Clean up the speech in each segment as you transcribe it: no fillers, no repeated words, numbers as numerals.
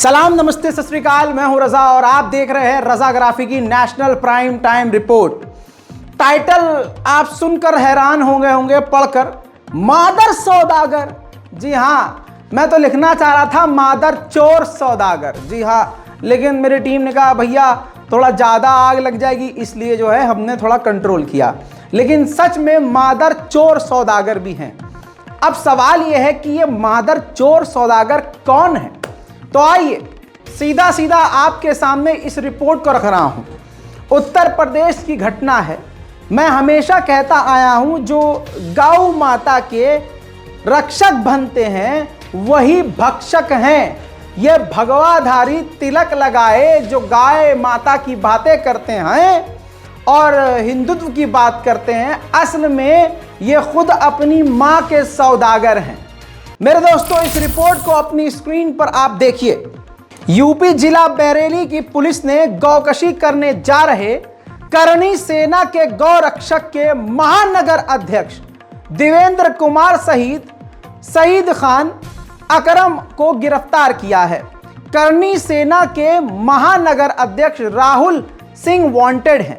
सलाम, नमस्ते, सत श्री अकाल। मैं हूं रजा और आप देख रहे हैं रजाग्राफी की national prime time report. Title आप सुनकर हैरान होंगे पढ़कर, मादर सौदागर। जी हां, मैं तो लिखना चाह रहा था मादर चोर सौदागर। जी हां, लेकिन मेरी टीम ने कहा भैया थोड़ा ज़्यादा आग लग जाएगी, इसलिए जो है हमने थोड़ा कंट्रोल किया। लेकिन सच में मादर चोर सौदागर भी हैं। अब सवाल यह है कि ये मादर चोर सौदागर कौन है? तो आइए सीधा सीधा आपके सामने इस रिपोर्ट को रख रहा हूं। उत्तर प्रदेश की घटना है। मैं हमेशा कहता आया हूं, जो गौ माता के रक्षक बनते हैं वही भक्षक हैं। ये भगवाधारी तिलक लगाए जो गाय माता की बातें करते हैं और हिंदुत्व की बात करते हैं, असल में ये खुद अपनी मां के सौदागर हैं। मेरे दोस्तों, इस रिपोर्ट को अपनी स्क्रीन पर आप देखिए। यूपी जिला बरेली की पुलिस ने गौकशी करने जा रहे करनी सेना के गौ रक्षक के महानगर अध्यक्ष देवेंद्र कुमार सहित सईद खान अकरम को गिरफ्तार किया है। करनी सेना के महानगर अध्यक्ष राहुल सिंह वांटेड हैं।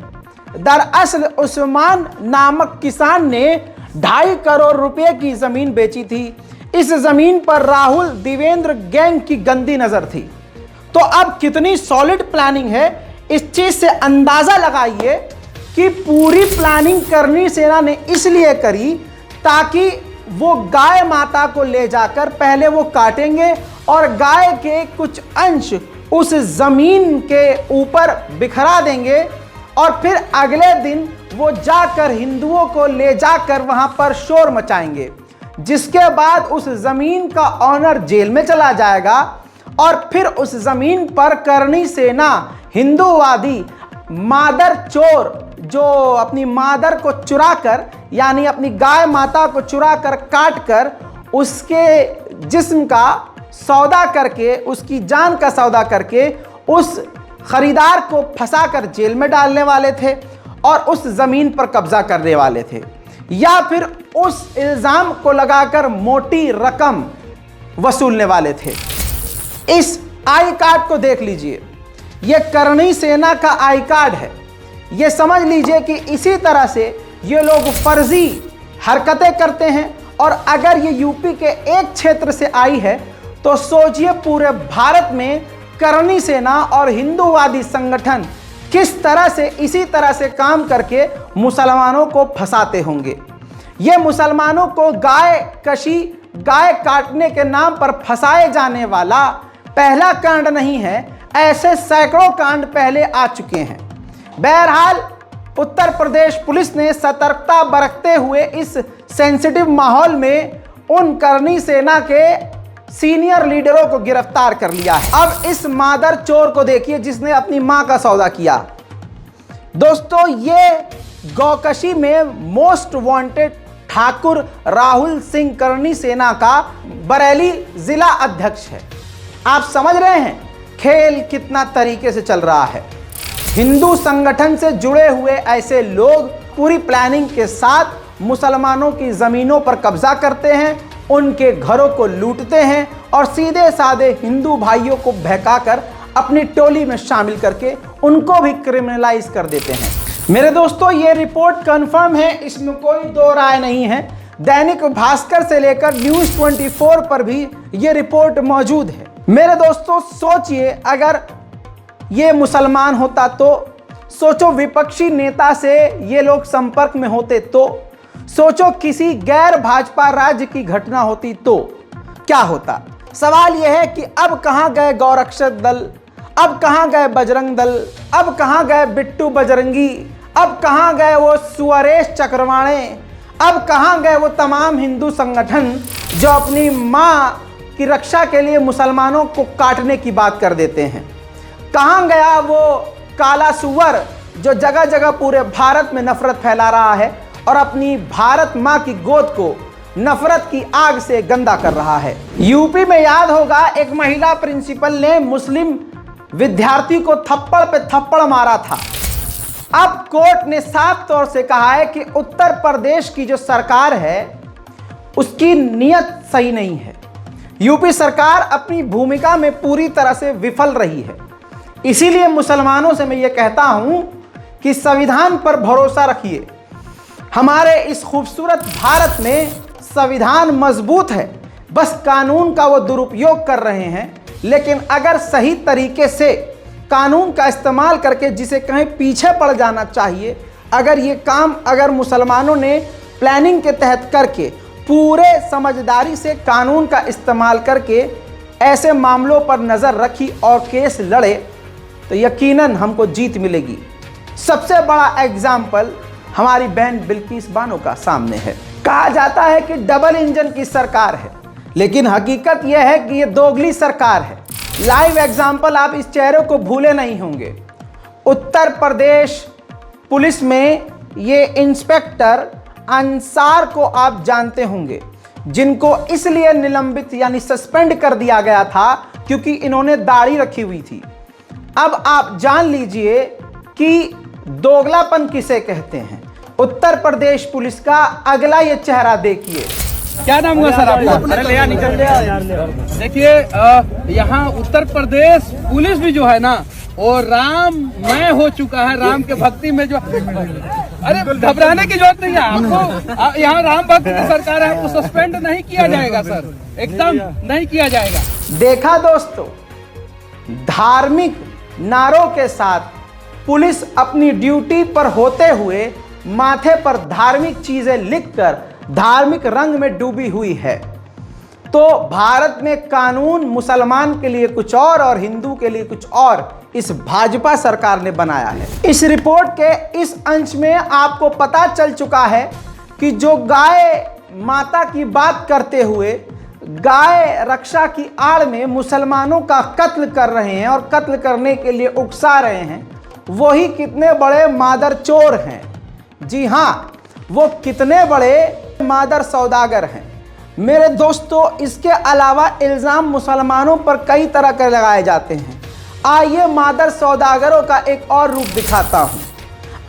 दरअसल उस्मान नामक किसान ने 2.5 करोड़ रुपए की जमीन बेची थी। इस जमीन पर राहुल देवेंद्र गैंग की गंदी नजर थी। तो अब कितनी सॉलिड प्लानिंग है, इस चीज से अंदाजा लगाइए कि पूरी प्लानिंग करनी सेना ने इसलिए करी ताकि वो गाय माता को ले जाकर पहले वो काटेंगे और गाय के कुछ अंश उस जमीन के ऊपर बिखरा देंगे और फिर अगले दिन वो जाकर हिंदुओं को ले जाकर वहां पर शोर मचाएंगे, जिसके बाद उस जमीन का ऑनर जेल में चला जाएगा और फिर उस जमीन पर करनी सेना हिंदूवादी मादर चोर जो अपनी मादर को चुराकर, यानी अपनी गाय माता को चुराकर काट कर उसके जिस्म का सौदा करके, उसकी जान का सौदा करके उस खरीदार को फंसाकर जेल में डालने वाले थे और उस जमीन पर कब्जा करने वाले थे, या फिर उस इल्जाम को लगाकर मोटी रकम वसूलने वाले थे। इस आई कार्ड को देख लीजिए, यह करनी सेना का आई कार्ड है। यह समझ लीजिए कि इसी तरह से ये लोग फर्जी हरकतें करते हैं और अगर ये यूपी के एक क्षेत्र से आई है तो सोचिए पूरे भारत में करनी सेना और हिंदूवादी संगठन किस तरह से इसी तरह से काम करके मुसलमानों को फंसाते होंगे। ये मुसलमानों को गाय कशी, गाय काटने के नाम पर फंसाए जाने वाला पहला कांड नहीं है, ऐसे सैकड़ों कांड पहले आ चुके हैं। बहरहाल उत्तर प्रदेश पुलिस ने सतर्कता बरतते हुए इस सेंसिटिव माहौल में उन करनी सेना के सीनियर लीडरों को गिरफ्तार कर लिया है। अब इस मादर चोर को देखिए जिसने अपनी मां का सौदा किया। दोस्तों, ये गौकशी में मोस्ट वांटेड ठाकुर राहुल सिंह करनी सेना का बरेली जिला अध्यक्ष है। आप समझ रहे हैं खेल कितना तरीके से चल रहा है। हिंदू संगठन से जुड़े हुए ऐसे लोग पूरी प्लानिंग के साथ मुसलमानों की जमीनों पर कब्जा करते हैं, उनके घरों को लूटते हैं और सीधे साधे हिंदू भाइयों को बहकाकर अपनी टोली में शामिल करके उनको भी क्रिमिनलाइज कर देते हैं। मेरे दोस्तों, ये रिपोर्ट कंफर्म है, इसमें कोई दो राय नहीं है। दैनिक भास्कर से लेकर न्यूज़ 24 पर भी ये रिपोर्ट मौजूद है। मेरे दोस्तों, सोचिए अगर ये मुसलमान होता तो, सोचो विपक्षी नेता से ये लोग संपर्क में होते तो, सोचो किसी गैर भाजपा राज्य की घटना होती तो क्या होता। सवाल यह है कि अब कहां गए गौरक्षक दल, अब कहां गए बजरंग दल, अब कहां गए बिट्टू बजरंगी, अब कहां गए वो सुअरेश चक्रवाणे, अब कहां गए वो तमाम हिंदू संगठन जो अपनी मां की रक्षा के लिए मुसलमानों को काटने की बात कर देते हैं। कहां गया वो काला सुअर जो जगह जगह पूरे भारत में नफरत फैला रहा है और अपनी भारत मां की गोद को नफरत की आग से गंदा कर रहा है। यूपी में याद होगा, एक महिला प्रिंसिपल ने मुस्लिम विद्यार्थी को थप्पड़ पे थप्पड़ मारा था। अब कोर्ट ने साफ तौर से कहा है कि उत्तर प्रदेश की जो सरकार है उसकी नीयत सही नहीं है। यूपी सरकार अपनी भूमिका में पूरी तरह से विफल रही है। इसीलिए मुसलमानों से मैं ये कहता हूं कि संविधान पर भरोसा रखिए। हमारे इस खूबसूरत भारत में संविधान मजबूत है, बस कानून का वो दुरुपयोग कर रहे हैं। लेकिन अगर सही तरीके से कानून का इस्तेमाल करके जिसे कहीं पीछे पड़ जाना चाहिए, अगर ये काम मुसलमानों ने प्लानिंग के तहत करके पूरे समझदारी से कानून का इस्तेमाल करके ऐसे मामलों पर नज़र रखी और केस लड़े तो यकीनन हमको जीत मिलेगी। सबसे बड़ा एग्जाम्पल हमारी बहन बिल्किस बानो का सामने है। कहा जाता है कि डबल इंजन की सरकार है, लेकिन हकीकत यह है कि यह दोगली सरकार है। लाइव एग्जाम्पल, आप इस चेहरे को भूले नहीं होंगे। उत्तर प्रदेश पुलिस में ये इंस्पेक्टर अंसार को आप जानते होंगे, जिनको इसलिए निलंबित यानी सस्पेंड कर दिया गया था क्योंकि इन्होंने दाढ़ी रखी हुई थी। अब आप जान लीजिए कि दोगलापन किसे कहते हैं। उत्तर प्रदेश पुलिस का अगला ये चेहरा देखिए। क्या नाम हुआ सर आपका? अरे ले निकल देखिए, यहाँ उत्तर प्रदेश पुलिस भी जो है ना वो राममय हो चुका है। राम के भक्ति में जो, अरे घबराने की जरूरत नहीं है आपको। यहाँ राम भक्त की सरकार है, आपको सस्पेंड नहीं किया जाएगा सर, एकदम नहीं किया जाएगा। देखा दोस्तों, धार्मिक नारों के साथ पुलिस अपनी ड्यूटी पर होते हुए माथे पर धार्मिक चीजें लिखकर धार्मिक रंग में डूबी हुई है। तो भारत में कानून मुसलमान के लिए कुछ और हिंदू के लिए कुछ और इस भाजपा सरकार ने बनाया है। इस रिपोर्ट के इस अंश में आपको पता चल चुका है कि जो गाय माता की बात करते हुए गाय रक्षा की आड़ में मुसलमानों का कत्ल कर रहे हैं और कत्ल करने के लिए उकसा रहे हैं, वही कितने बड़े मादर चोर हैं। जी हाँ, वो कितने बड़े मादर सौदागर हैं। मेरे दोस्तों, इसके अलावा इल्ज़ाम मुसलमानों पर कई तरह के लगाए जाते हैं। आइए मादर सौदागरों का एक और रूप दिखाता हूं।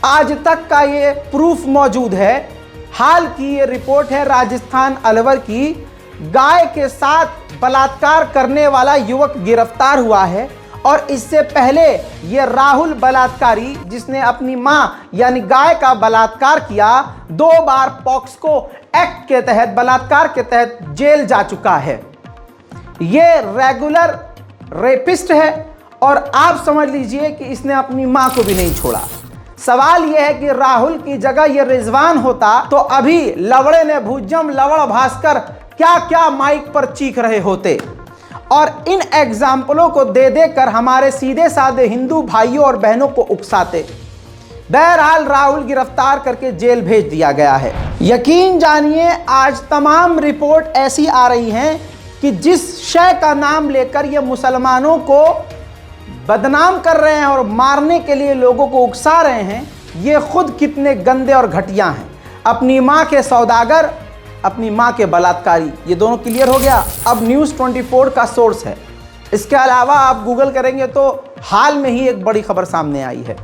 आज तक का ये प्रूफ मौजूद है। हाल की ये रिपोर्ट है राजस्थान अलवर की। गाय के साथ बलात्कार करने वाला युवक गिरफ्तार हुआ है और इससे पहले ये राहुल बलात्कारी, जिसने अपनी मां यानी गाय का बलात्कार किया, 2 बार पॉक्सको एक्ट के तहत बलात्कार के तहत जेल जा चुका है। ये रेगुलर रेपिस्ट है और आप समझ लीजिए कि इसने अपनी मां को भी नहीं छोड़ा। सवाल यह है कि राहुल की जगह ये रिजवान होता तो अभी लवड़े ने भुजम लवड़ भास्कर क्या क्या माइक पर चीख रहे होते और इन एग्जाम्पलों को दे देकर हमारे सीधे साधे हिंदू भाइयों और बहनों को उकसाते। बहरहाल राहुल गिरफ्तार करके जेल भेज दिया गया है। यकीन जानिए, आज तमाम रिपोर्ट ऐसी आ रही हैं कि जिस शय का नाम लेकर ये मुसलमानों को बदनाम कर रहे हैं और मारने के लिए लोगों को उकसा रहे हैं, ये खुद कितने गंदे और घटिया हैं। अपनी माँ के सौदागर, अपनी माँ के बलात्कारी, ये दोनों क्लियर हो गया। अब न्यूज़ 24 का सोर्स है। इसके अलावा आप गूगल करेंगे तो हाल में ही एक बड़ी खबर सामने आई है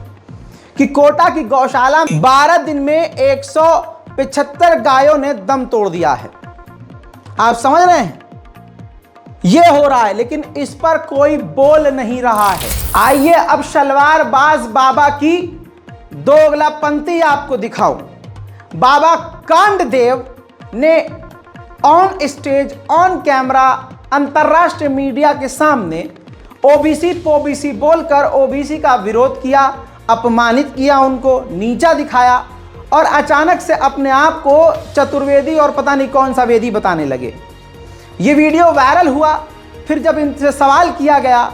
कि कोटा की गौशाला 12 दिन में 175 गायों ने दम तोड़ दिया है। आप समझ रहे हैं, ये हो रहा है, लेकिन इस पर कोई बोल नहीं रहा है। आइए अब शलवारबाज बाबा की दोगलापंती आपको दिखाऊं। बाबा कांडदेव ने ऑन स्टेज, ऑन कैमरा, अंतर्राष्ट्रीय मीडिया के सामने ओबीसी बोलकर ओबीसी का विरोध किया, अपमानित किया, उनको नीचा दिखाया और अचानक से अपने आप को चतुर्वेदी और पता नहीं कौन सा वेदी बताने लगे। ये वीडियो वायरल हुआ। फिर जब इनसे सवाल किया गया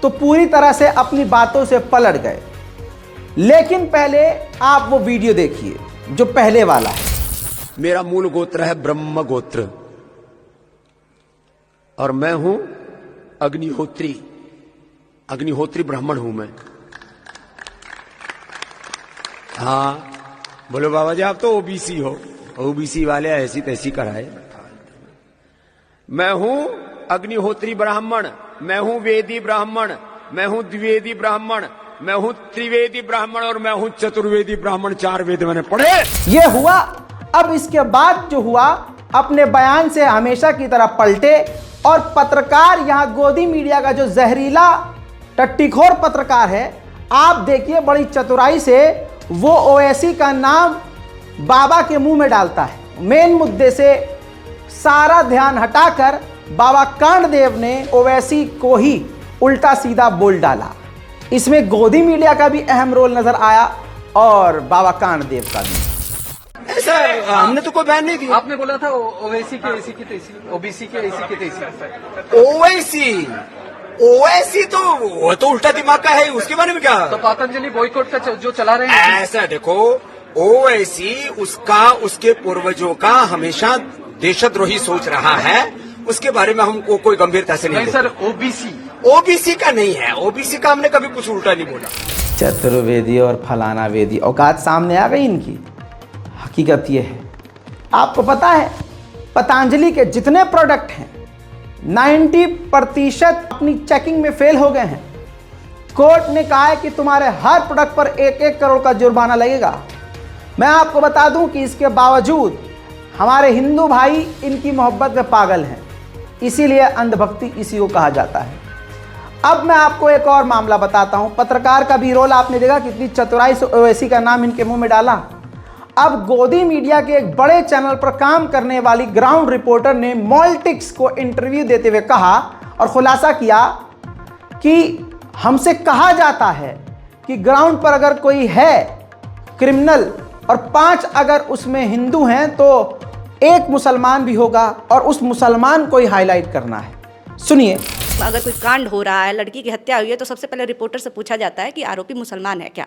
तो पूरी तरह से अपनी बातों से पलट गए। लेकिन पहले आप वो वीडियो देखिए जो पहले वाला है। मेरा मूल गोत्र है ब्रह्म गोत्र और मैं हूं अग्निहोत्री ब्राह्मण हूं मैं। हाँ बोलो बाबा जी, आप तो ओबीसी हो, ओबीसी वाले ऐसी तैसी कराए। मैं हूं अग्निहोत्री ब्राह्मण, मैं हूं वेदी ब्राह्मण, मैं हूं द्विवेदी ब्राह्मण, मैं हूं त्रिवेदी ब्राह्मण और मैं हूं चतुर्वेदी ब्राह्मण। 4 वेद मैंने पढ़े। ये हुआ। अब इसके बाद जो हुआ, अपने बयान से हमेशा की तरह पलटे और पत्रकार यहां गोदी मीडिया का जो जहरीला टट्टीखोर पत्रकार है, आप देखिए बड़ी चतुराई से वो ओवैसी का नाम बाबा के मुंह में डालता है। मेन मुद्दे से सारा ध्यान हटाकर बाबा कांडदेव ने ओवैसी को ही उल्टा सीधा बोल डाला। इसमें गोदी मीडिया का भी अहम रोल नजर आया और बाबा कांडदेव का भी। ऐसा हमने तो कोई बैन नहीं दिया। आपने बोला था ओवैसी के ऐसी की तैसी, ओबीसी के ऐसी की तैसी। ओवैसी तो वो तो उल्टा दिमाग का है, उसके बारे में क्या? तो पतंजलि बॉयकॉट का जो चला रहे हैं, ऐसा देखो, ओवैसी उसका उसके पूर्वजों का हमेशा देशद्रोही सोच रहा है, उसके बारे में हमको कोई गंभीरता से नहीं सर। ओबीसी का नहीं है, ओबीसी का हमने कभी कुछ उल्टा नहीं बोला। चतुर्वेदी और फलाना वेदी औकात सामने आ गई इनकी। हकीकत ये है, आपको पता है पतंजलि के जितने प्रोडक्ट हैं 90% अपनी चेकिंग में फेल हो गए हैं। कोर्ट ने कहा है कि तुम्हारे हर प्रोडक्ट पर 1-1 करोड़ का जुर्माना लगेगा। मैं आपको बता दूं कि इसके बावजूद हमारे हिंदू भाई इनकी मोहब्बत में पागल हैं, इसीलिए अंधभक्ति इसी को कहा जाता है। अब मैं आपको एक और मामला बताता हूं। पत्रकार का भी रोल आपने देखा, कितनी चतुराई से ओवैसी का नाम इनके मुंह में डाला। अब गोदी मीडिया के एक बड़े चैनल पर काम करने वाली ग्राउंड रिपोर्टर ने मॉलिटिक्स को इंटरव्यू देते हुए कहा और खुलासा किया कि हमसे कहा जाता है कि ग्राउंड पर अगर कोई है क्रिमिनल और 5 अगर उसमें हिंदू हैं तो एक मुसलमान भी होगा और उस मुसलमान को ही हाईलाइट करना है। सुनिए। अगर कोई कांड हो रहा है, लड़की की हत्या हुई है, तो सबसे पहले रिपोर्टर से पूछा जाता है कि आरोपी मुसलमान है क्या।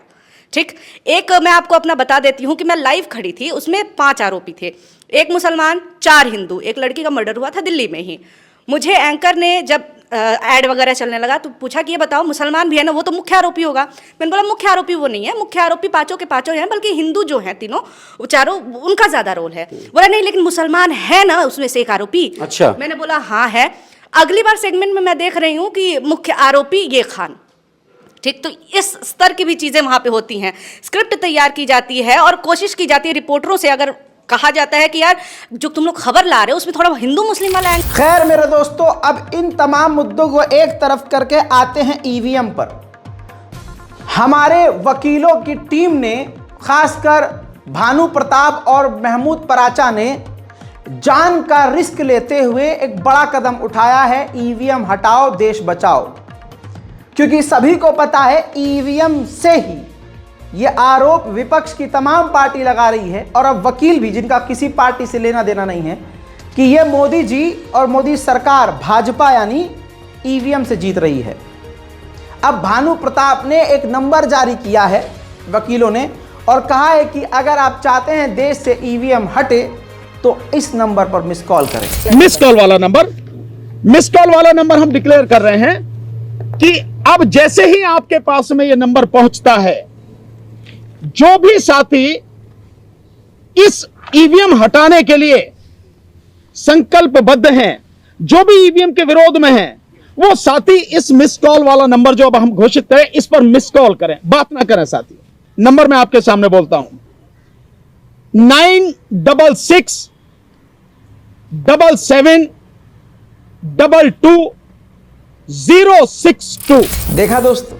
ठीक, एक मैं आपको अपना बता देती हूँ कि मैं लाइव खड़ी थी, उसमें 5 आरोपी थे, 1 मुसलमान, 4 हिंदू। एक लड़की का मर्डर हुआ था दिल्ली में ही। मुझे एंकर ने जब ऐड वगैरह चलने लगा तो पूछा कि ये बताओ मुसलमान भी है ना, वो तो मुख्य आरोपी होगा। मैंने बोला मुख्य आरोपी वो नहीं है, मुख्य आरोपी 5 के 5 हैं, बल्कि हिंदू जो हैं तीनों, वो चारों, उनका ज्यादा रोल है। बोला नहीं, लेकिन मुसलमान है ना उसमें से एक आरोपी। अच्छा। मैंने बोला हाँ है। अगली बार सेगमेंट में मैं देख रही हूँ कि मुख्य आरोपी ये खान। ठीक, तो इस स्तर की भी चीजें वहां पे होती हैं। स्क्रिप्ट तैयार की जाती है और कोशिश की जाती है रिपोर्टरों से, अगर कहा जाता है कि यार जो तुम लोग खबर ला रहे हो उसमें थोड़ा हिंदू मुस्लिम वाला है। खैर मेरे दोस्तों, अब इन तमाम मुद्दों को एक तरफ करके आते हैं ईवीएम पर। हमारे वकीलों की टीम ने, खासकर भानु प्रताप और महमूद पराचा ने, जान का रिस्क लेते हुए एक बड़ा कदम उठाया है। ईवीएम हटाओ देश बचाओ, क्योंकि सभी को पता है ईवीएम से ही ये आरोप विपक्ष की तमाम पार्टी लगा रही है और अब वकील भी, जिनका किसी पार्टी से लेना देना नहीं है, कि ये मोदी जी और मोदी सरकार भाजपा यानी ईवीएम से जीत रही है। अब भानु प्रताप ने एक नंबर जारी किया है वकीलों ने और कहा है कि अगर आप चाहते हैं देश से ईवीएम हटे तो इस नंबर पर मिस कॉल करें। मिस कॉल वाला नंबर हम डिक्लेयर कर रहे हैं कि अब जैसे ही आपके पास में यह नंबर पहुंचता है, जो भी साथी इस ईवीएम हटाने के लिए संकल्पबद्ध हैं, जो भी ईवीएम के विरोध में हैं, वो साथी इस मिस कॉल वाला नंबर जो अब हम घोषित करें, इस पर मिस कॉल करें, बात ना करें साथी। नंबर मैं आपके सामने बोलता हूं, 966 77 22 062। देखा दोस्तों,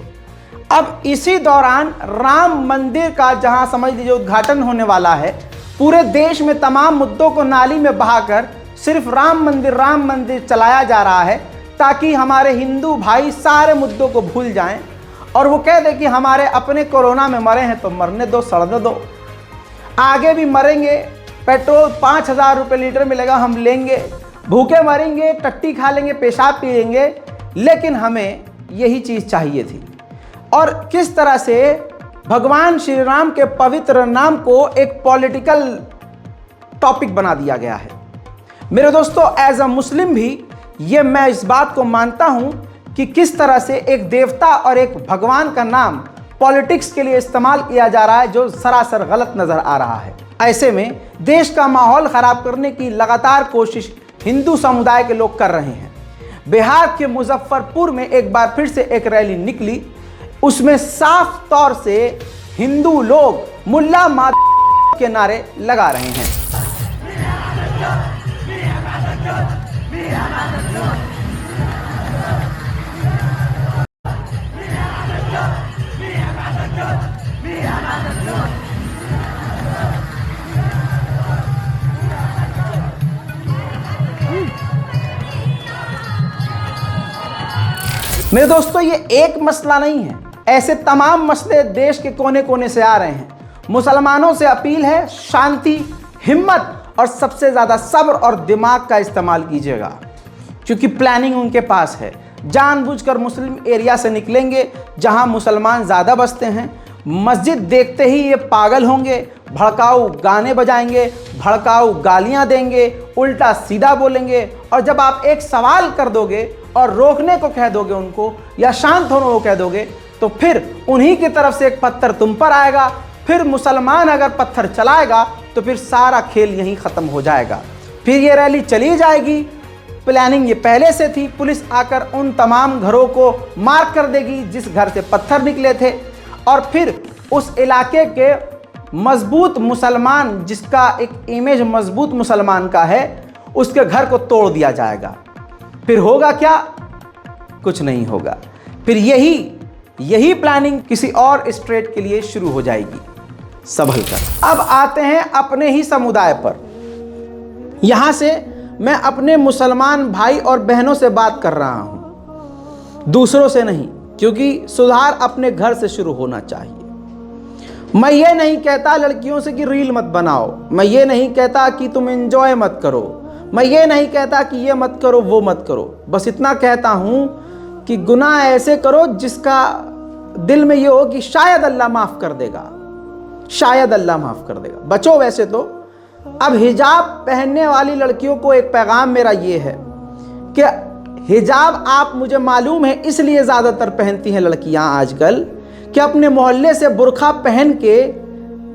अब इसी दौरान राम मंदिर का, जहां समझ लीजिए उद्घाटन होने वाला है, पूरे देश में तमाम मुद्दों को नाली में बहाकर सिर्फ राम मंदिर चलाया जा रहा है, ताकि हमारे हिंदू भाई सारे मुद्दों को भूल जाएं और वो कह दे कि हमारे अपने कोरोना में मरे हैं तो मरने दो, सड़ने दो, आगे भी मरेंगे, पेट्रोल 5,000 रुपये लीटर मिलेगा, हम लेंगे, भूखे मरेंगे, टट्टी खा लेंगे, पेशाब पी लेंगे, लेकिन हमें यही चीज़ चाहिए थी। और किस तरह से भगवान श्री राम के पवित्र नाम को एक पॉलिटिकल टॉपिक बना दिया गया है। मेरे दोस्तों, एज अ मुस्लिम भी ये मैं इस बात को मानता हूं कि किस तरह से एक देवता और एक भगवान का नाम पॉलिटिक्स के लिए इस्तेमाल किया जा रहा है, जो सरासर गलत नजर आ रहा है। ऐसे में देश का माहौल खराब करने की लगातार कोशिश हिंदू समुदाय के लोग कर रहे हैं। बिहार के मुजफ्फरपुर में एक बार फिर से एक रैली निकली, उसमें साफ तौर से हिंदू लोग मुल्ला माद के नारे लगा रहे हैं। मेरे दोस्तों, ये एक मसला नहीं है, ऐसे तमाम मसले देश के कोने कोने से आ रहे हैं। मुसलमानों से अपील है, शांति, हिम्मत और सबसे ज्यादा सब्र और दिमाग का इस्तेमाल कीजिएगा, क्योंकि प्लानिंग उनके पास है। जानबूझकर मुस्लिम एरिया से निकलेंगे जहां मुसलमान ज्यादा बसते हैं। मस्जिद देखते ही ये पागल होंगे, भड़काऊ गाने बजाएंगे, भड़काऊ गालियां देंगे, उल्टा सीधा बोलेंगे। और जब आप एक सवाल कर दोगे और रोकने को कह दोगे उनको, या शांत होने को कह दोगे, तो फिर उन्हीं की तरफ से एक पत्थर तुम पर आएगा। फिर मुसलमान अगर पत्थर चलाएगा तो फिर सारा खेल यहीं ख़त्म हो जाएगा। फिर ये रैली चली जाएगी। प्लानिंग ये पहले से थी। पुलिस आकर उन तमाम घरों को मार्क कर देगी जिस घर से पत्थर निकले थे, और फिर उस इलाके के मजबूत मुसलमान, जिसका एक इमेज मजबूत मुसलमान का है, उसके घर को तोड़ दिया जाएगा। फिर होगा क्या? कुछ नहीं होगा। फिर यही प्लानिंग किसी और स्टेट के लिए शुरू हो जाएगी। संभल कर। अब आते हैं अपने ही समुदाय पर। यहां से मैं अपने मुसलमान भाई और बहनों से बात कर रहा हूं, दूसरों से नहीं, क्योंकि सुधार अपने घर से शुरू होना चाहिए। मैं ये नहीं कहता लड़कियों से कि रील मत बनाओ, मैं ये नहीं कहता कि तुम एंजॉय मत करो, मैं ये नहीं कहता कि ये मत करो वो मत करो। बस इतना कहता हूं कि गुनाह ऐसे करो जिसका दिल में ये हो कि शायद अल्लाह माफ कर देगा, शायद अल्लाह माफ कर देगा। बचो वैसे तो। अब हिजाब पहनने वाली लड़कियों को एक पैगाम मेरा ये है कि हिजाब आप, मुझे मालूम है, इसलिए ज़्यादातर पहनती हैं लड़कियां आजकल कि अपने मोहल्ले से बुर्खा पहन के,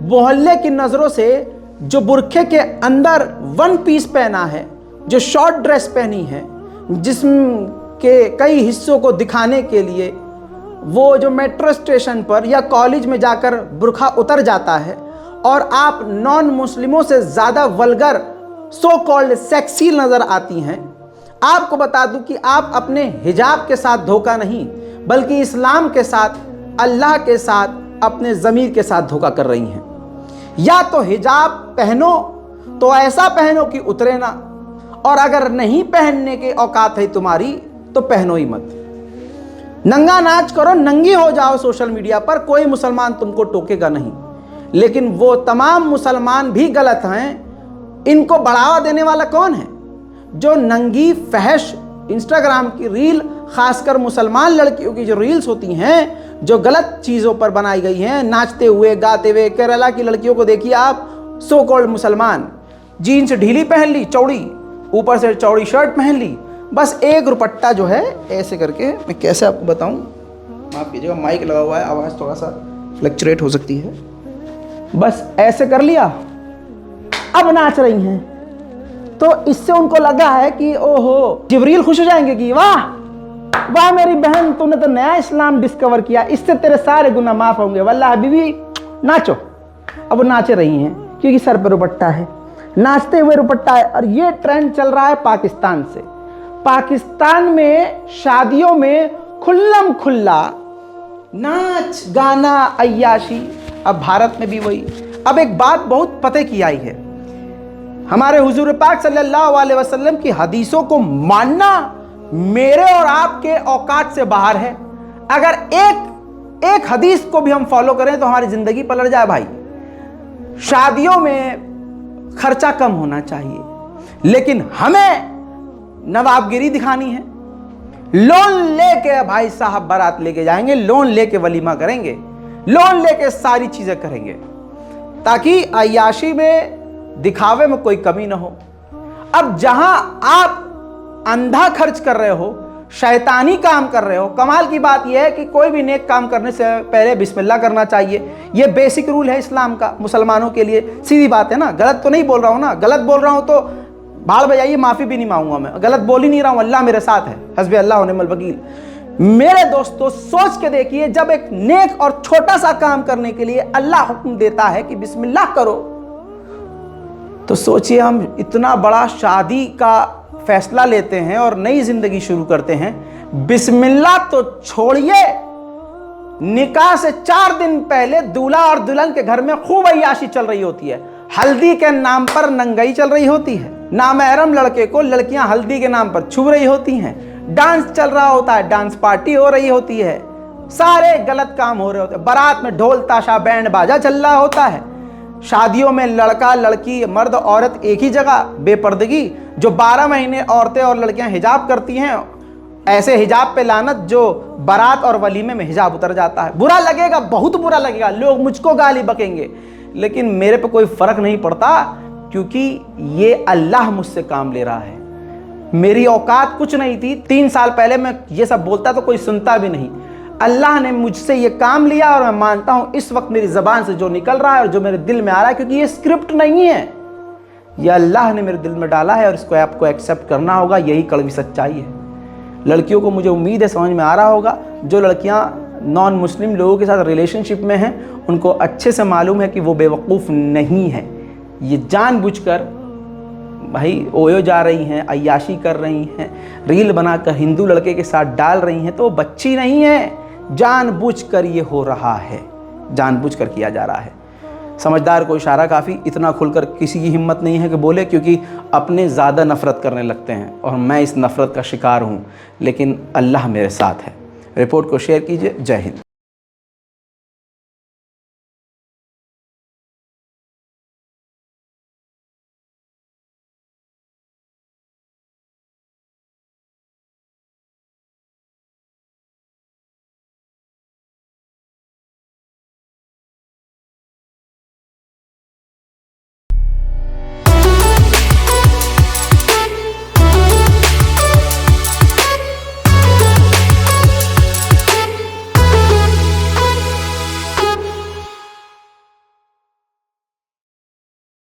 मोहल्ले की नज़रों से जो बुरखे के अंदर वन पीस पहना है, जो शॉर्ट ड्रेस पहनी है, जिस्म के कई हिस्सों को दिखाने के लिए वो जो मेट्रो स्टेशन पर या कॉलेज में जाकर बुर्खा उतर जाता है, और आप नॉन मुस्लिमों से ज़्यादा वल्गर, सो कॉल्ड सेक्सी नज़र आती हैं। आपको बता दूं कि आप अपने हिजाब के साथ धोखा नहीं, बल्कि इस्लाम के साथ, अल्लाह के साथ, अपने ज़मीर के साथ धोखा कर रही हैं। या तो हिजाब पहनो तो ऐसा पहनो कि उतरे ना, और अगर नहीं पहनने के औकात है तुम्हारी तो पहनो ही मत। नंगा नाच करो, नंगी हो जाओ सोशल मीडिया पर, कोई मुसलमान तुमको टोकेगा नहीं। लेकिन वो तमाम मुसलमान भी गलत हैं। इनको बढ़ावा देने वाला कौन है? जो नंगी फहश इंस्टाग्राम की रील, खासकर मुसलमान लड़कियों की जो रील्स होती हैं, जो गलत चीज़ों पर बनाई गई हैं, नाचते हुए, गाते हुए। केरला की लड़कियों को देखिए आप, सो कॉल्ड मुसलमान, जीन्स ढीली पहन ली चौड़ी, ऊपर से चौड़ी शर्ट पहन ली, बस एक दुपट्टा जो है ऐसे करके, मैं कैसे आपको बताऊं, माफ कीजिएगा माइक लगा हुआ है, आवाज़ थोड़ा सा फ्लक्चुएट हो सकती है। बस ऐसे कर लिया, अब नाच रही हैं। तो इससे उनको लगा है कि ओहो, जिब्रील खुश हो जाएंगे कि वाह वाह मेरी बहन, तूने तो नया इस्लाम डिस्कवर किया, इससे तेरे सारे गुनाह माफ होंगे। वल्लाह बीवी नाचो। अब वो नाच रही हैं क्योंकि सर पर दुपट्टा है, नाचते हुए दुपट्टा है। और ये ट्रेंड चल रहा है पाकिस्तान से। पाकिस्तान में शादियों में खुल्लम खुल्ला नाच गाना अय्याशी। अब भारत में भी वही। अब एक बात बहुत पते की आई है, हमारे हुजूर पाक सल्लल्लाहु अलैहि वसल्लम की हदीसों को मानना मेरे और आपके औकात से बाहर है। अगर एक हदीस को भी हम फॉलो करें तो हमारी जिंदगी पलट जाए भाई। शादियों में खर्चा कम होना चाहिए, लेकिन हमें नवाबगिरी दिखानी है। लोन लेके भाई साहब बारात लेके जाएंगे, लोन लेके वलीमा करेंगे, लोन लेके सारी चीजें करेंगे, ताकि अय्याशी में, दिखावे में कोई कमी ना हो। अब जहां आप अंधा खर्च कर रहे हो, शैतानी काम कर रहे हो, कमाल की बात यह है कि कोई भी नेक काम करने से पहले बिस्मिल्लाह करना चाहिए। यह बेसिक रूल है इस्लाम का, मुसलमानों के लिए। सीधी बात है ना, गलत तो नहीं बोल रहा हूं ना। गलत बोल रहा हूं तो भाड़ बजाइए, माफी भी नहीं मांगूंगा मैं। गलत बोल ही नहीं रहा हूं, अल्लाह मेरे साथ है, हस्बी अल्लाह व निअमल वकील। मेरे दोस्तों सोच के देखिए, जब एक नेक और छोटा सा काम करने के लिए अल्लाह हुक्म देता है कि बिस्मिल्लाह करो, तो सोचिए हम इतना बड़ा शादी का फैसला लेते हैं और नई जिंदगी शुरू करते हैं। बिस्मिल्लाह तो छोड़िए, निकाह से 4 दिन पहले दूल्हा और दुल्हन के घर में खूब अय्याशी चल रही होती है। हल्दी के नाम पर नंगाई चल रही होती है। नामहरम लड़के को लड़कियां हल्दी के नाम पर छू रही होती हैं। डांस चल रहा होता है, डांस पार्टी हो रही होती है, सारे गलत काम हो रहे होते हैं। बारात में ढोल ताशा बैंड बाजा चल रहा होता है। शादियों में लड़का लड़की मर्द औरत एक ही जगह, बेपर्दगी। जो 12 महीने औरतें और लड़कियां हिजाब करती हैं, ऐसे हिजाब पे लानत जो बारात और वलीमे में हिजाब उतर जाता है। बुरा लगेगा, बहुत बुरा लगेगा, लोग मुझको गाली बकेंगे, लेकिन मेरे पे कोई फर्क नहीं पड़ता, क्योंकि ये अल्लाह मुझसे काम ले रहा है। मेरी औकात कुछ नहीं थी। 3 साल पहले मैं ये सब बोलता तो कोई सुनता भी नहीं। अल्लाह ने मुझसे ये काम लिया और मैं मानता हूं इस वक्त मेरी जबान से जो निकल रहा है और जो मेरे दिल में आ रहा है, क्योंकि ये स्क्रिप्ट नहीं है, ये अल्लाह ने मेरे दिल में डाला है और इसको आपको एक्सेप्ट करना होगा। यही कड़वी सच्चाई है। लड़कियों को मुझे उम्मीद है समझ में आ रहा होगा। जो लड़कियां नॉन मुस्लिम लोगों के साथ रिलेशनशिप में हैं, उनको अच्छे से मालूम है कि वो बेवकूफ़ नहीं है। ये जानबूझकर भाई ओयो जा रही हैं, अय्याशी कर रही हैं, रील बनाकर हिंदू लड़के के साथ डाल रही हैं, तो वो बच्ची नहीं है। जानबूझकर ये हो रहा है, जानबूझकर किया जा रहा है। समझदार को इशारा काफ़ी। इतना खुलकर किसी की हिम्मत नहीं है कि बोले, क्योंकि अपने ज़्यादा नफ़रत करने लगते हैं और मैं इस नफ़रत का शिकार हूँ, लेकिन अल्लाह मेरे साथ है। रिपोर्ट को शेयर कीजिए। जय हिंद।